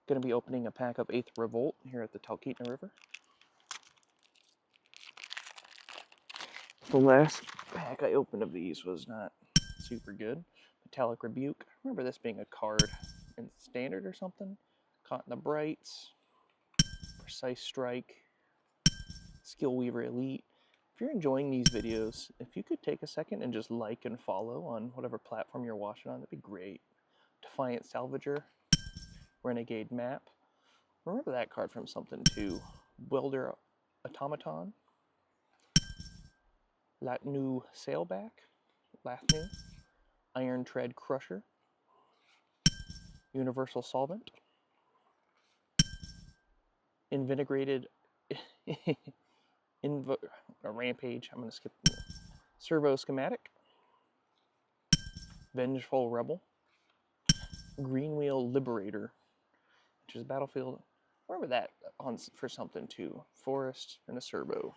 Going to be opening a pack of Aether Revolt here at the Talkeetna River. The last pack I opened of these was not super good. Metallic Rebuke. I remember this being a card in Standard or something. Caught in the Brights. Precise Strike. Skill Weaver Elite. If you're enjoying these videos, if you could take a second and just like and follow on whatever platform you're watching on, that'd be great. Defiant Salvager. Renegade Map. Remember that card from something too. Welder Automaton. Latnu Sailback. Lathnu. Iron Tread Crusher. Universal Solvent. Invigorated Rampage. I'm going to skip. Servo Schematic. Vengeful Rebel. Greenwheel Liberator, which is Battlefield. Remember that on for something too. Forest and a Servo.